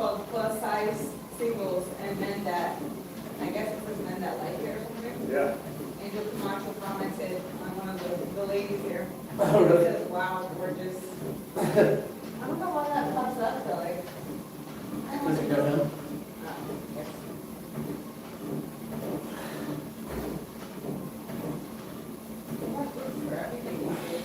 called Plus Size Singles and Men That, I guess it was Men That Like It or something. Yeah. Angel Camacho commented on one of the ladies here. Oh, really? She said, wow, gorgeous. I don't know why that pops up though, like. I don't Does it go know. down? Yes. More good for everything these days.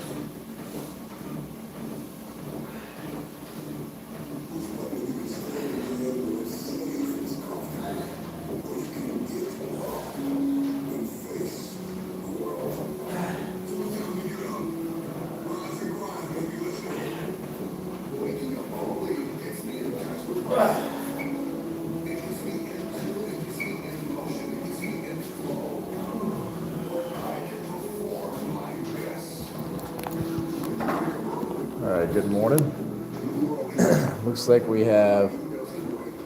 All right, good morning. Looks like we have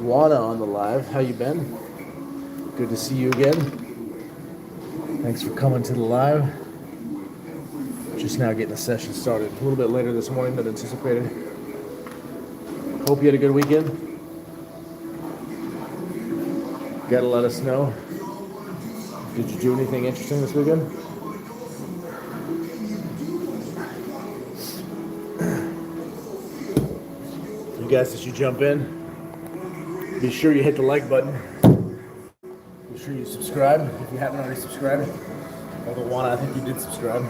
Juana on the live. How you been? Good to see you again. Thanks for coming to the live. Just now getting the session started. A little bit later this morning than anticipated. Hope you had a good weekend. Got a lot of snow. Did you do anything interesting this weekend? You guys, as you jump in, be sure you hit the like button. Be sure you subscribe if you haven't already subscribed. Although Juana, I think you did subscribe.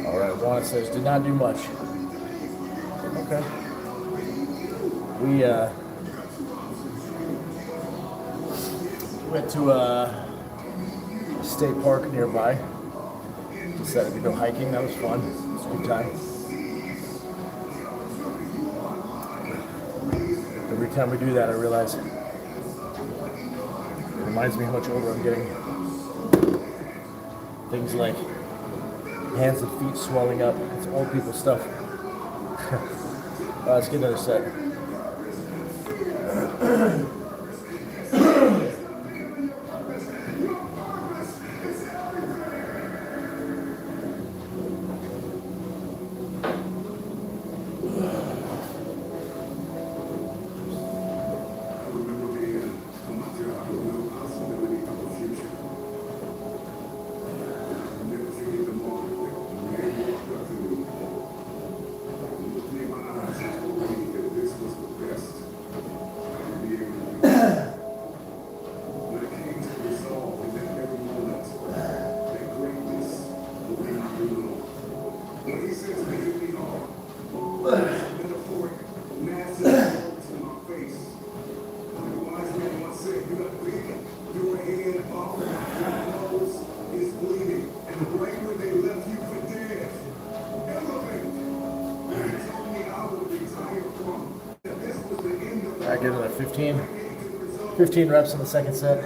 All right, Juana says, did not do much. Okay. We went to a state park nearby. Decided to go hiking. That was fun. It was a good time. Every time we do that, I realize it reminds me how much older I'm getting. Things like hands and feet swelling up. It's old people stuff. Let's get another set. I get another 15 reps in the second set.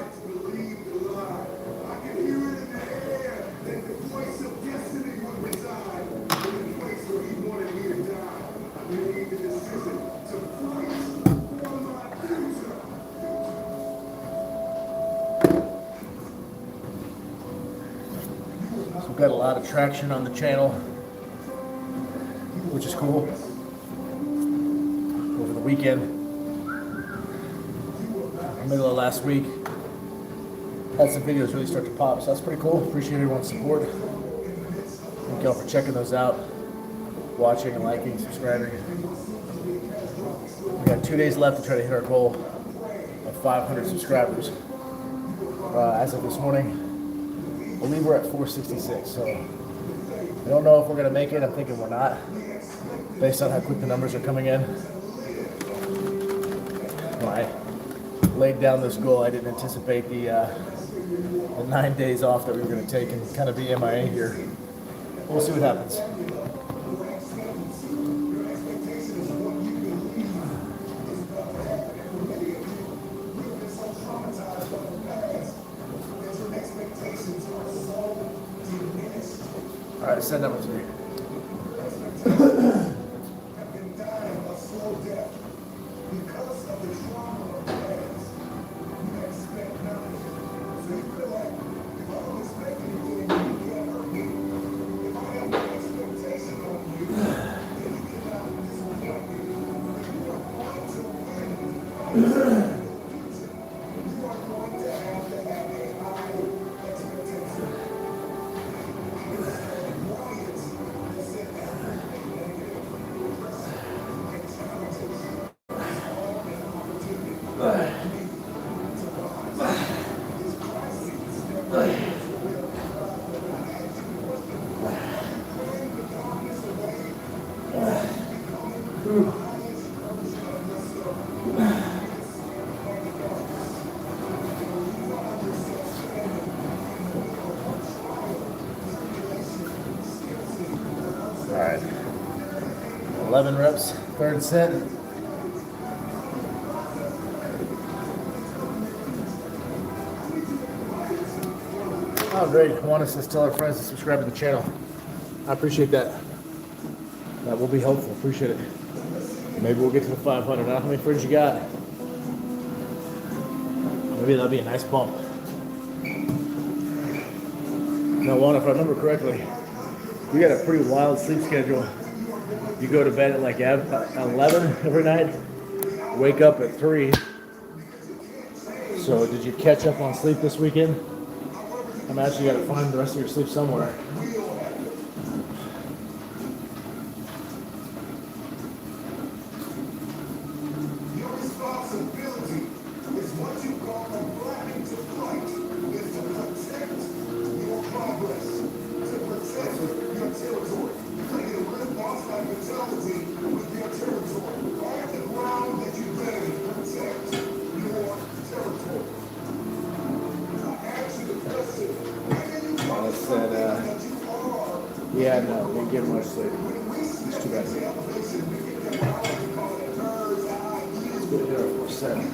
So we've got a lot of traction on the channel, which is cool. Over the weekend, middle of last week, had some videos really start to pop, so that's pretty cool. Appreciate everyone's support. Thank y'all for checking those out, watching and liking, subscribing. We got 2 days left to try to hit our goal of 500 subscribers. As of this morning, I believe we're at 466, so I don't know if we're gonna make it. I'm thinking we're not, based on how quick the numbers are coming in. I laid down this goal, I didn't anticipate the 9 days off that we were going to take and kind of be MIA here. We'll see what happens. All right, set number 3. All right, 11 reps, third set. Oh, great. Want us to tell our friends to subscribe to the channel. I appreciate that. That will be helpful. Appreciate it. Maybe we'll get to the 500. I don't know how many friends you got. Maybe that'll be a nice bump. Now, Juan, if I remember correctly, you got a pretty wild sleep schedule. You go to bed at like 11 every night, wake up at 3. So did you catch up on sleep this weekend? I'm actually got to find the rest of your sleep somewhere. Your responsibility is what you call from planning to flight, is to protect your progress, to protect your territory. You're going to live boss like mentality with your territory. On the ground that you better protect your territory. I ask you the question, when you I said, yeah, no, didn't get much sleep. It's too bad. Let's go here for a second.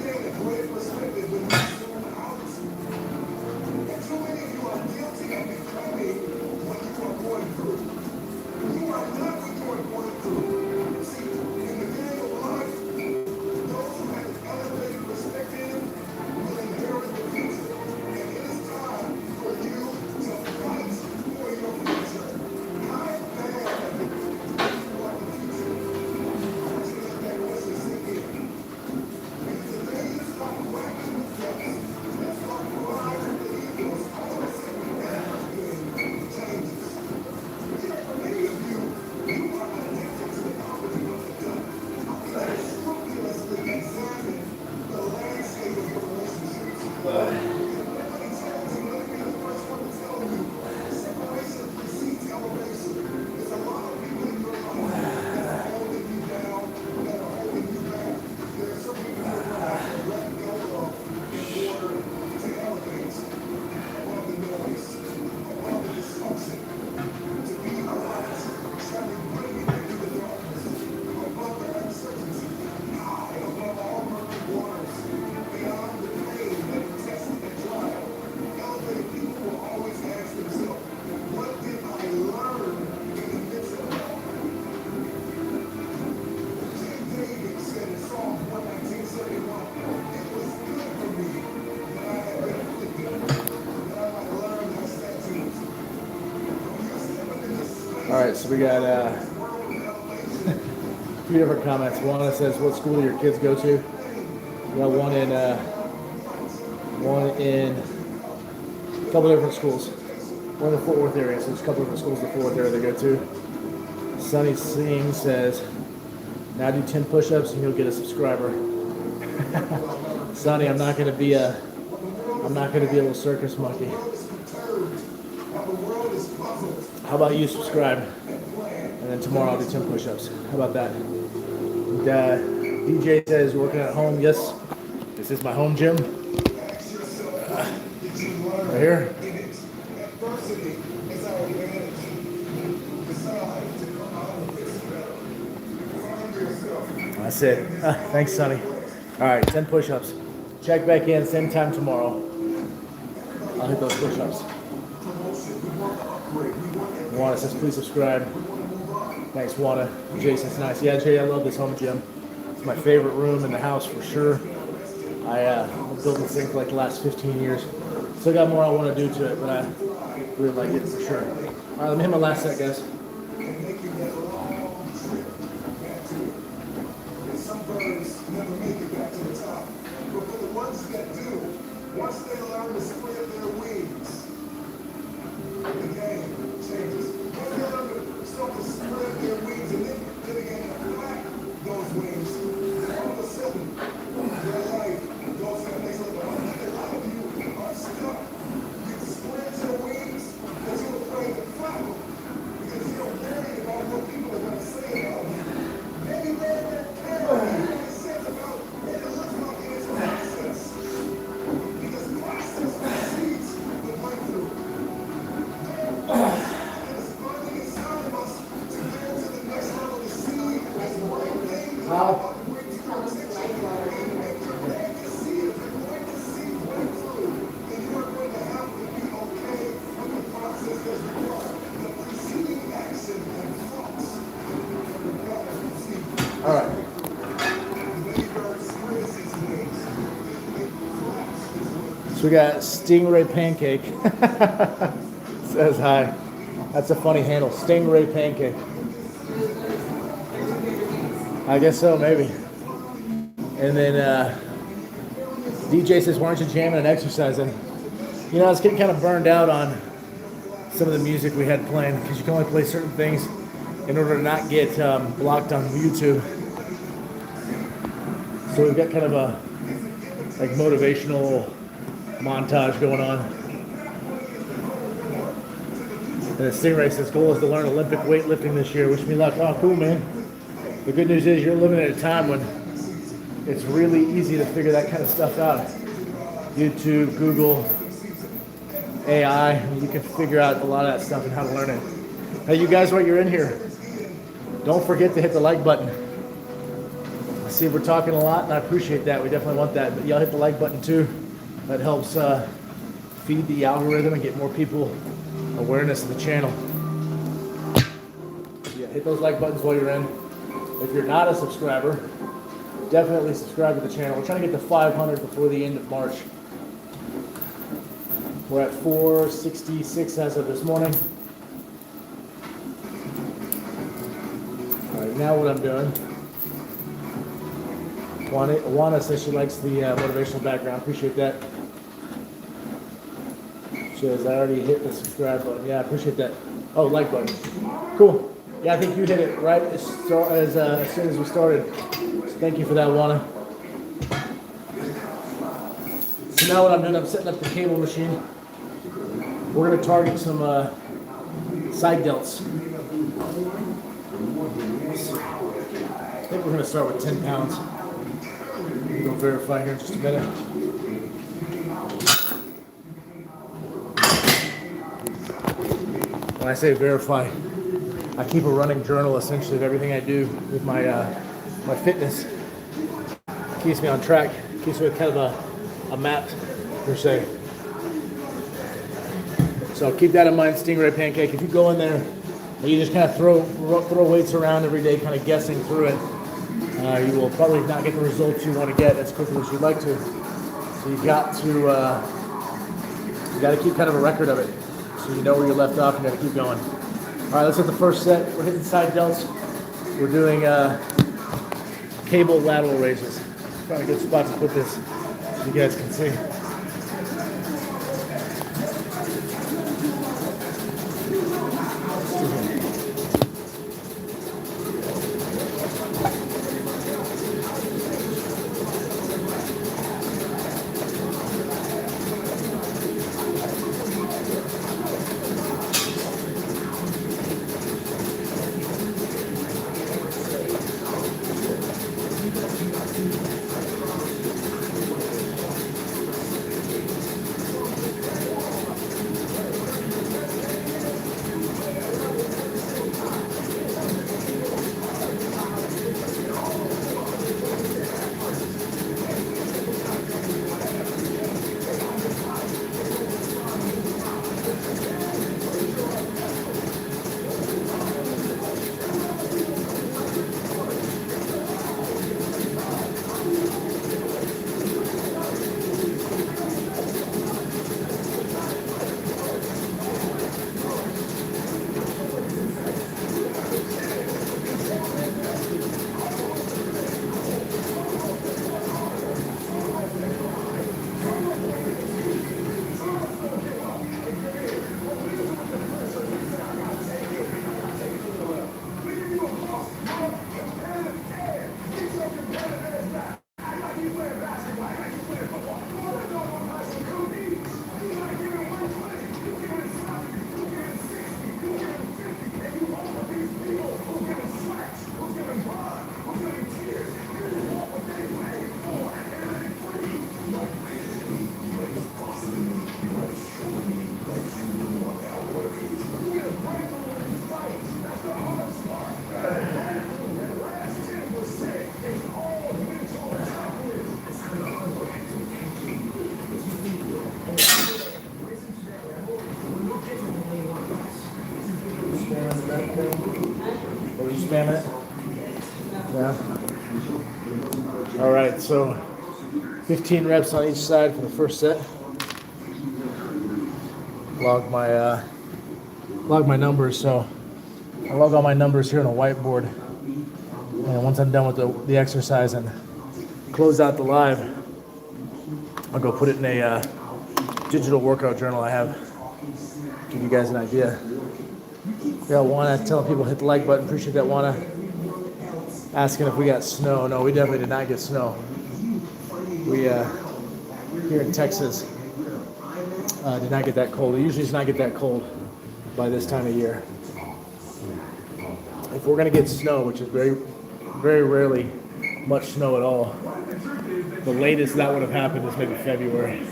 All right, so we got 3 different comments. One that says, "What school do your kids go to?" We got one in a couple different schools. One in the Fort Worth area, so there's a couple different schools in the Fort Worth area they go to. Sunny Singh says, "Now do 10 push-ups and you'll get a subscriber." Sonny, I'm not gonna be a little circus monkey. How about you subscribe? And then tomorrow I'll do 10 push-ups. How about that? And, DJ says, working at home. Yes, this is my home gym. Right here. That's it. Thanks, Sonny. All right, 10 push-ups. Check back in, same time tomorrow. I'll hit those push-ups. Juana says, please subscribe. Thanks, Juana. Jason's nice. Yeah, Jay, I love this home gym. It's my favorite room in the house for sure. I've built this thing for like the last 15 years. Still got more I want to do to it, but I really like it for sure. All right, let me hit my last set, guys. Some birds never make it back to the top. How? How much light water? All right. So we got Stingray Pancake. Says hi. That's a funny handle. Stingray Pancake. I guess so, maybe. And then DJ says, why aren't you jamming and exercising? You know, I was getting kind of burned out on some of the music we had playing because you can only play certain things in order to not get blocked on YouTube. So we've got kind of a like motivational montage going on. And the Stingray says goal is to learn Olympic weightlifting this year. Wish me luck. Oh, cool, man. The good news is you're living at a time when it's really easy to figure that kind of stuff out. YouTube, Google, AI, you can figure out a lot of that stuff and how to learn it. Hey, you guys, while you're in here, don't forget to hit the like button. I see we're talking a lot, and I appreciate that. We definitely want that. But y'all hit the like button too. That helps feed the algorithm and get more people awareness of the channel. Yeah, hit those like buttons while you're in. If you're not a subscriber, definitely subscribe to the channel. We're trying to get to 500 before the end of March. We're at 466 as of this morning. All right, now what I'm doing. Juana says she likes the motivational background. Appreciate that. She says, I already hit the subscribe button. Yeah, I appreciate that. Oh, like button. Cool. Yeah, I think you hit it right as soon as we started. So thank you for that, Juana. So now what I'm doing, I'm setting up the cable machine. We're going to target some side delts. I think we're going to start with 10 pounds. We'll verify here in just a minute. When I say verify, I keep a running journal essentially of everything I do with my my fitness. Keeps me on track. Keeps me with kind of a map per se. So keep that in mind, Stingray Pancake. If you go in there and you just kind of throw weights around every day, kind of guessing through it, you will probably not get the results you want to get as quickly as you'd like to. So you got to keep kind of a record of it, so you know where you left off and you got to keep going. All right, let's hit the first set. We're hitting side delts. We're doing cable lateral raises. Find a good spot to put this so you guys can see. Yeah. All right, so 15 reps on each side for the first set. Log my numbers. So I log all my numbers here on a whiteboard. And once I'm done with the exercise and close out the live, I'll go put it in a digital workout journal I have. Give you guys an idea. Yeah, Juana telling people to hit the like button. Appreciate that, Juana. Asking if we got snow. No, we definitely did not get snow. We here in Texas did not get that cold. It usually does not get that cold by this time of year. If we're gonna get snow, which is very, very rarely much snow at all, the latest that would have happened is maybe February.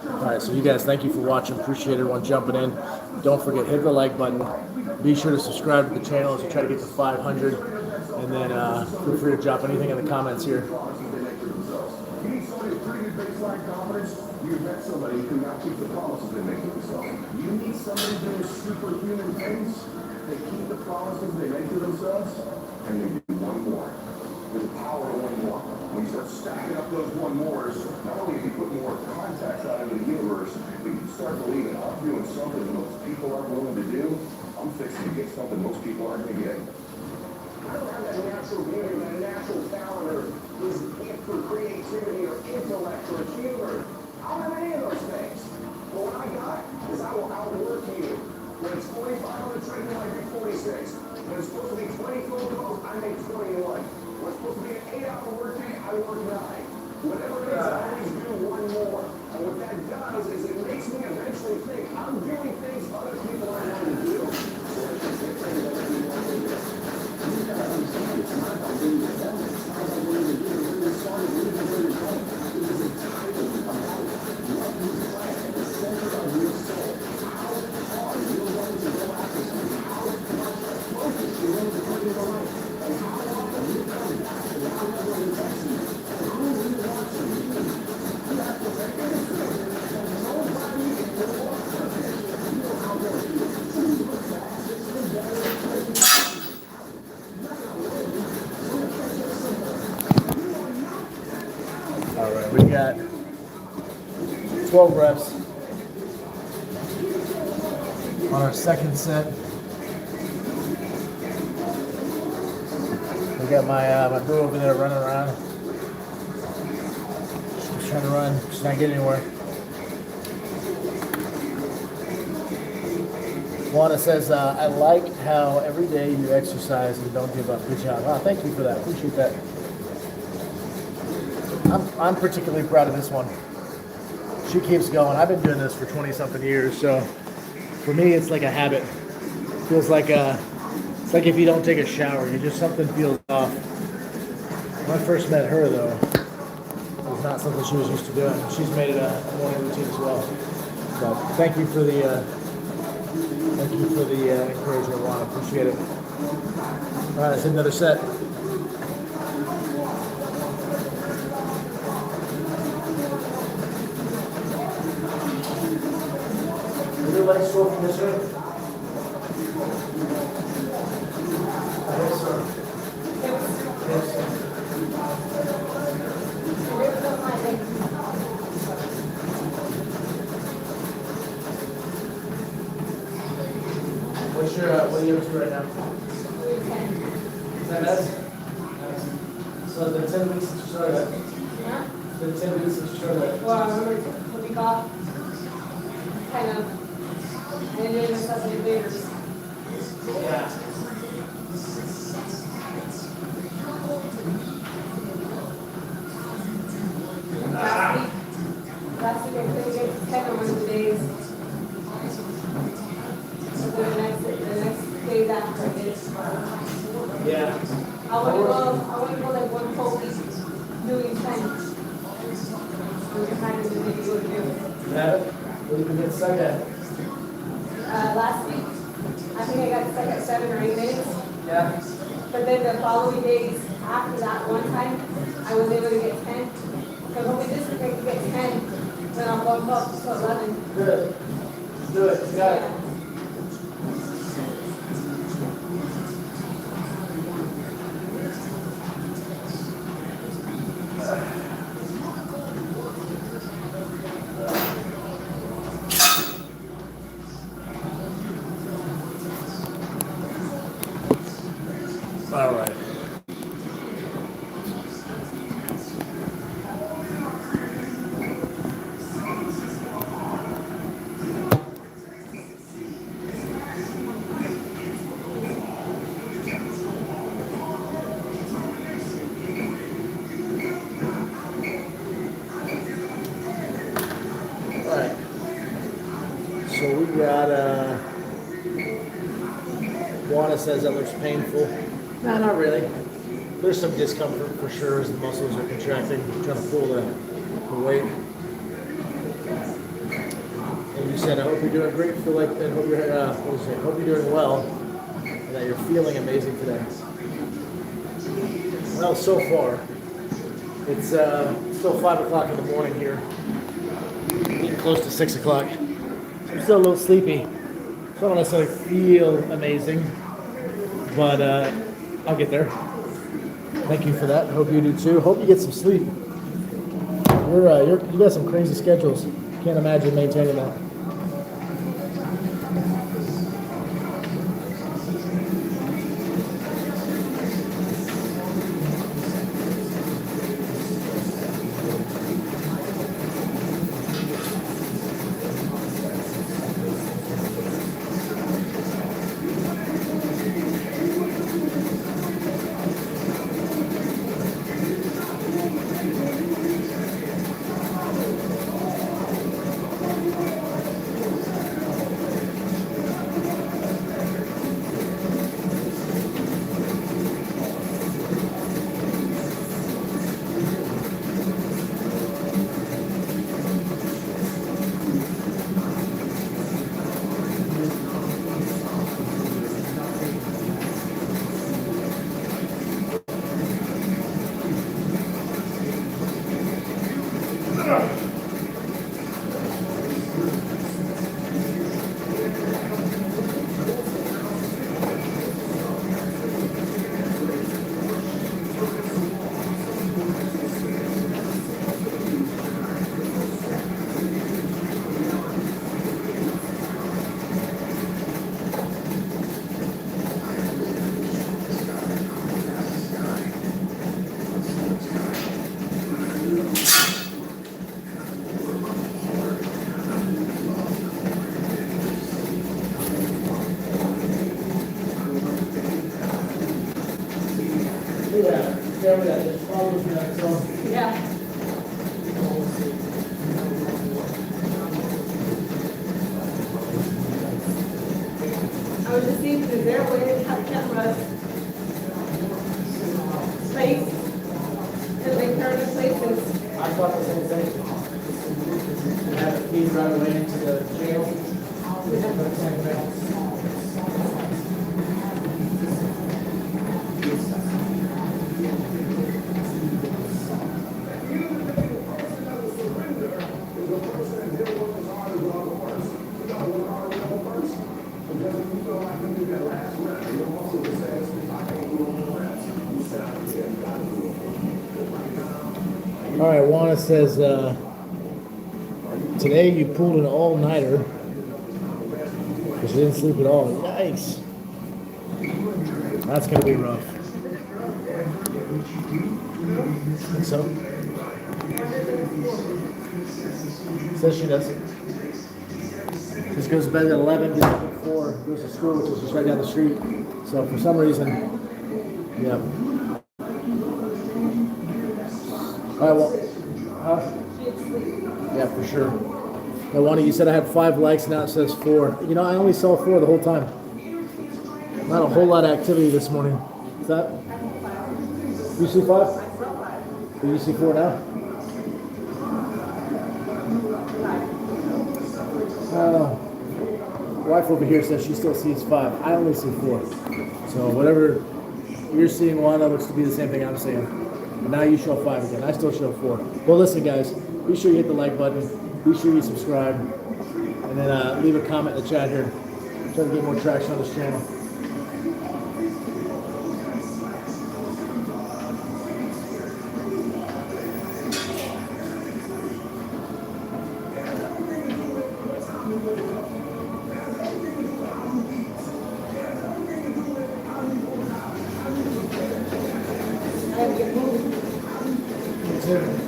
All right, so you guys, thank you for watching. Appreciate everyone jumping in. Don't forget, hit the like button. Be sure to subscribe to the channel as we try to get to 500. And then feel free to drop anything in the comments here. You need somebody with pretty good baseline confidence. You've met somebody who can now keep the promises they make to themselves. You need somebody doing superhuman things. They keep the promises they make to themselves, and they do one more. There's the power of one more. When you start stacking up those one mores, not only do you put more contacts out into the universe, but you start believing I'm doing something that most people aren't willing to do. I'm fixing to get something most people aren't going to get. I don't have that natural beauty, that natural talent, or this gift for creativity, or intellect, or humor. I don't have any of those things. But what I got is I will outwork you. When it's 45 on the treadmill, I do 46. When it's supposed to be 20 phone calls, I make 21. When it's supposed to be an 8-hour workday, I work 9. Whatever it is, I always do one more. And what that does is it makes me eventually think I'm doing things other people aren't willing to do. All right, we got 12 reps on our second set. We got my boo over there running around. She's trying to run. She's not getting anywhere. Juana says, I like how every day you exercise and don't give up. Good job. Oh, thank you for that. Appreciate that. I'm particularly proud of this one. She keeps going. I've been doing this for 20-something years, so for me, it's like a habit. It feels like it's like if you don't take a shower, you just something feels off. When I first met her, though, it was not something she was used to doing. She's made it a morning routine as well. So thank you for the encouragement, Juan. Appreciate it. All right, let's hit another set. Like sore from this room? I hope so. What are you up to right now? 10 minutes? So it's been 10 weeks since you started that? Huh? It's been 10 weeks since you started that? Well, I remember the week off. Kind of. And then doing myself any favors. Yeah. Last week I couldn't get to 10 on one of the days. So the next days after I did. Yeah. I want to go like one whole week doing 10. So the kind of the day you would do. Yeah. What did you get stuck at? Last week, I think I got stuck at 7 or 8 minutes. Yeah. But then the following days after that one time, I was able to get 10. Because only this week I could get 10. Then I'll bump up to 11. Good. Do it. You got it. All right. All right. So we got Juana says that looks painful. Nah, not really. There's some discomfort for sure as the muscles are contracting, trying to pull the weight. And you said, I hope you're doing great. Feel like, and hope you're, hope you're doing well, and that you're feeling amazing today. Well, so far, it's still 5 o'clock in the morning here, getting close to 6 o'clock. I'm still a little sleepy, so I don't necessarily feel amazing, but I'll get there. Thank you for that. Hope you do too. Hope you get some sleep. You got some crazy schedules. Can't imagine maintaining that. Yeah. I was just thinking, is there a way to have cameras placed in like certain places? I thought the same thing. And have it feed right away into the jail. We have the same thing. All right, Juana says, today you pulled an all-nighter because you didn't sleep at all. Yikes. That's going to be rough. Think so? Says she does. Just goes to bed at 11, gets up at 4, goes to school, which is just right down the street. So for some reason, yeah. All right, well, yeah, for sure. Now, Juana, you said I had 5 likes, now it says 4. You know, I only saw 4 the whole time. Not a whole lot of activity this morning. Is that? You see 5? Do you see 4 now? Wife over here says she still sees 5. I only see 4. So whatever you're seeing, Juana, looks to be the same thing I'm seeing. And now you show 5 again. I still show 4. Well, listen, guys. Be sure you hit the like button. Be sure you subscribe. And then leave a comment in the chat here. Try to get more traction on this channel. activity.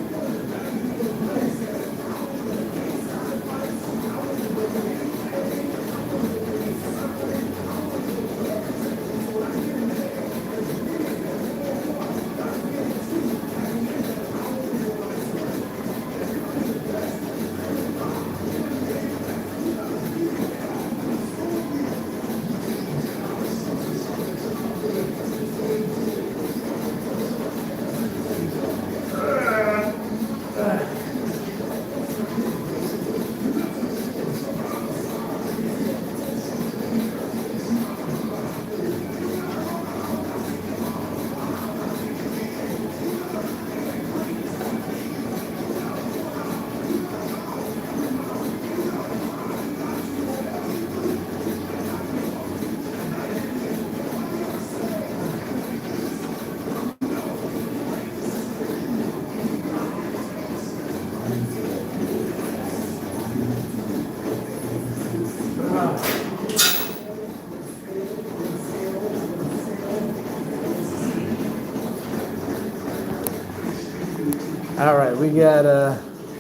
All right, we got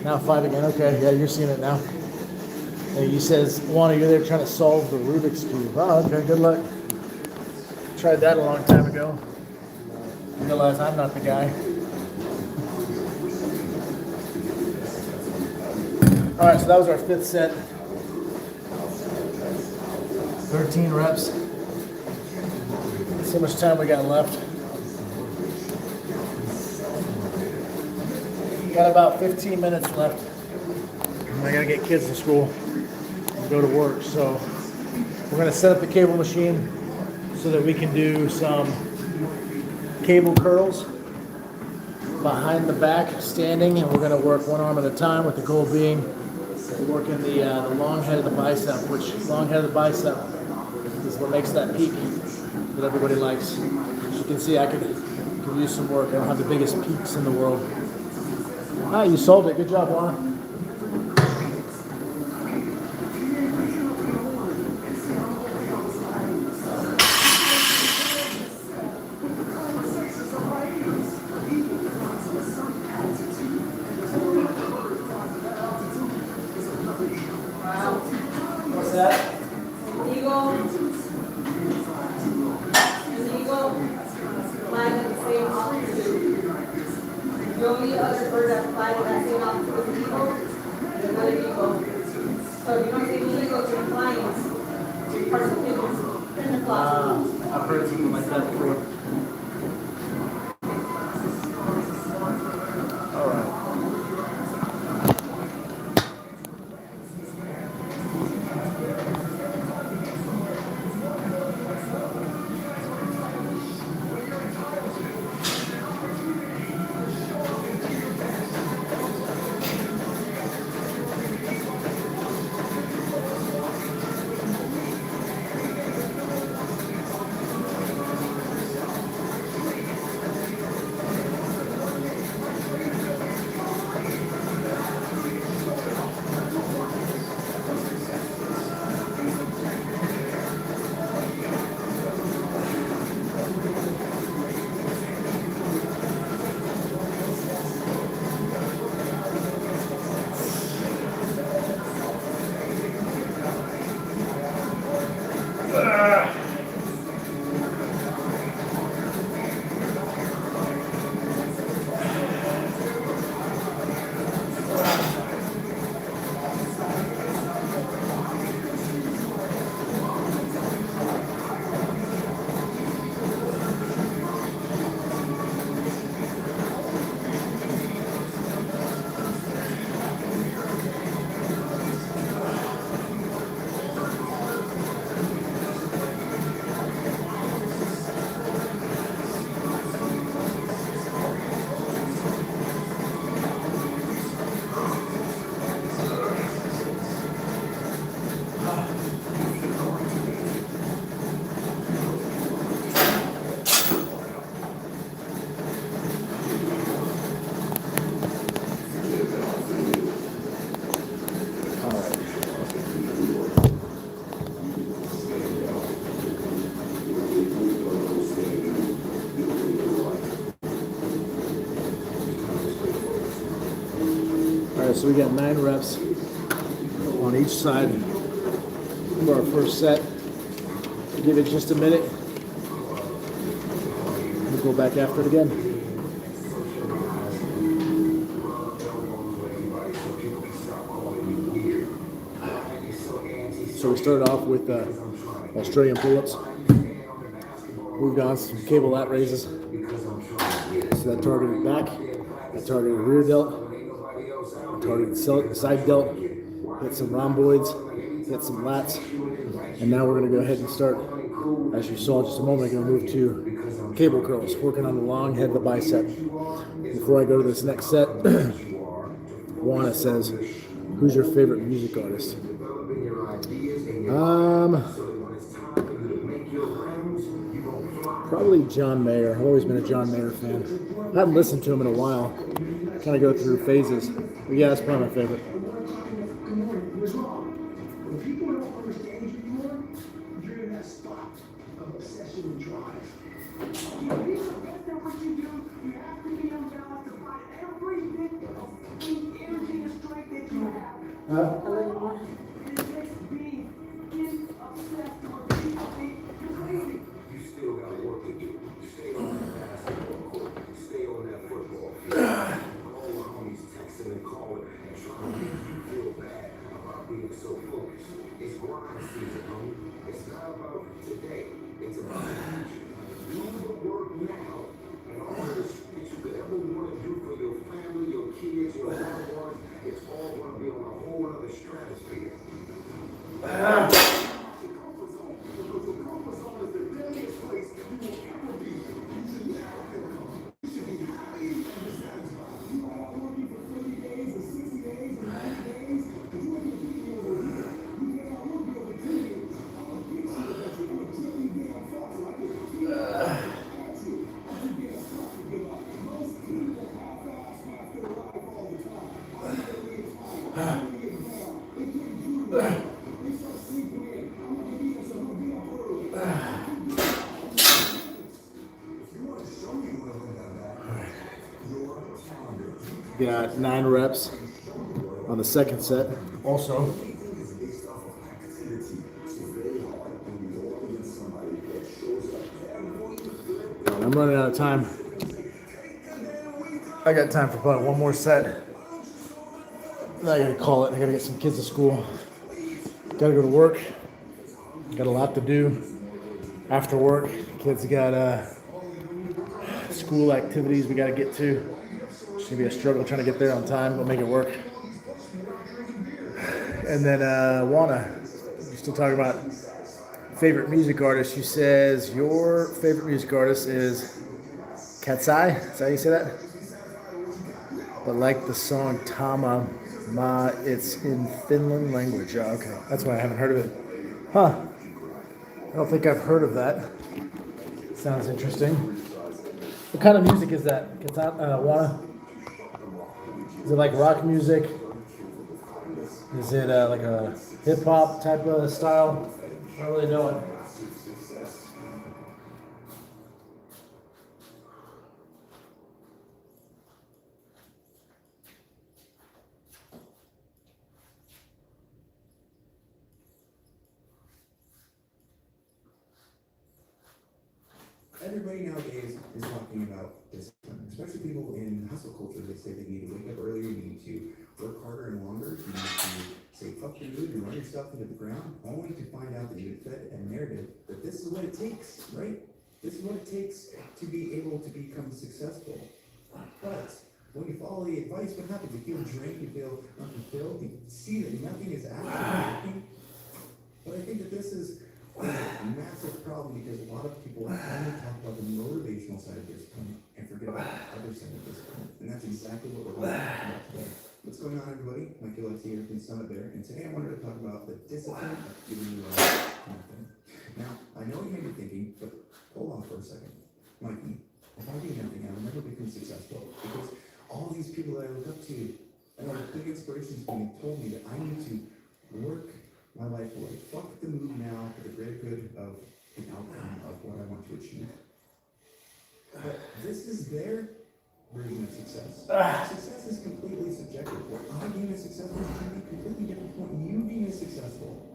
now 5 again. Okay, yeah, you're seeing it now. And he says, Juana, you're there trying to solve the Rubik's Cube. Oh, okay, good luck. Tried that a long time ago. Realized I'm not the guy. All right, so that was our 5th set. 13 reps. See how much time we got left. Got about 15 minutes left. I gotta get kids to school and go to work. So we're gonna set up the cable machine so that we can do some cable curls behind the back, standing, and we're gonna work one arm at a time with the goal being working the long head of the bicep, which long head of the bicep is what makes that peak that everybody likes. As you can see, I could use some work. I don't have the biggest peaks in the world. Ah, you solved it. Good job, Juana. What's that? Eagle. An eagle flies at the same altitude. The only other bird that flies at that same altitude is an eagle is another eagle. So if you don't see an eagle, you're flying. You're part of the pigeons. I've heard something like that before. All right. So we got 9 reps on each side for our first set. Give it just a minute. We'll go back after it again. So we started off with Australian pull-ups. Moved on to some cable lat raises. So that targeted back, that targeted rear delt, targeted side delt, hit some rhomboids, hit some lats, and now we're going to go ahead and start, as you saw just a moment ago, move to cable curls, working on the long head of the bicep. Before I go to this next set, Juana says, who's your favorite music artist? Probably John Mayer. I've always been a John Mayer fan. I haven't listened to him in a while. Kind of go through phases. But yeah, that's probably my favorite. Got 9 reps on the second set. Also, I'm running out of time. I got time for probably one more set. Then I gotta call it. I gotta get some kids to school. Gotta go to work. Got a lot to do after work. Kids got school activities we gotta get to. It's gonna be a struggle trying to get there on time, but make it work. And then Juana, you're still talking about favorite music artist. She says your favorite music artist is Katsai. Is that how you say that? But like the song Tama Ma, it's in Finland language. Oh, okay, that's why I haven't heard of it. Huh? I don't think I've heard of that. Sounds interesting. What kind of music is that, Juana? Is it like rock music? Is it like a hip hop type of style? I don't really know it. Everybody nowadays is talking about discipline, especially people in hustle culture. They say they need to wake up earlier, you need to work harder and longer, you need to say fuck your mood and run yourself into the ground, only to find out that you've been fed a narrative that this is what it takes, right? This is what it takes to be able to become successful. But when you follow the advice, what happens? You feel drained, you feel unfulfilled, you see that nothing is actually happening. But I think that this is a massive problem because a lot of people only talk about the motivational side of discipline and forget about the other side of discipline. And that's exactly what we're going to talk about today. What's going on, everybody? Mike Gillette here from Summit Bear, and today I wanted to talk about the discipline of giving you confidence. Now, I know you may be thinking, but hold on for a second. Mikey, if I do nothing, I'll never become successful because all these people that I look up to and are big inspirations to me told me that I need to work my life away. Fuck the move now for the greater good of the outcome of what I want to achieve. But this is their version of success. Success is completely subjective. What I deem as successful can be completely different from what you deem as successful.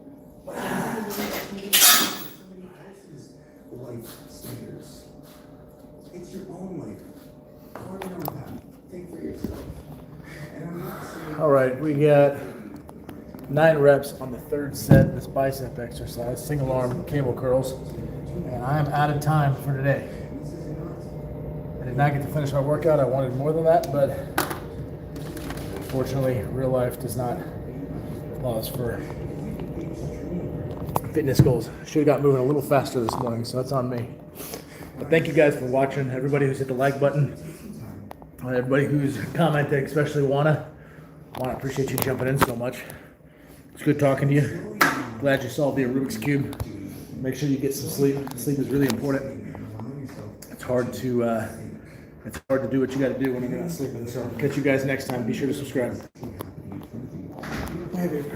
Somebody else's life standards. It's your own life. Carve your own path. Think for yourself. And I'm not saying. All right, we got 9 reps on the third set of this bicep exercise, single arm cable curls, and I am out of time for today. I did not get to finish my workout. I wanted more than that, but unfortunately, real life does not allow us for fitness goals. Should have got moving a little faster this morning, so that's on me. But thank you guys for watching. Everybody who's hit the like button, everybody who's commented, especially Juana. Juana, appreciate you jumping in so much. It's good talking to you. Glad you solved the Rubik's Cube. Make sure you get some sleep. Sleep is really important. It's hard to do what you got to do when you're not sleeping. So catch you guys next time. Be sure to subscribe. Hey, baby.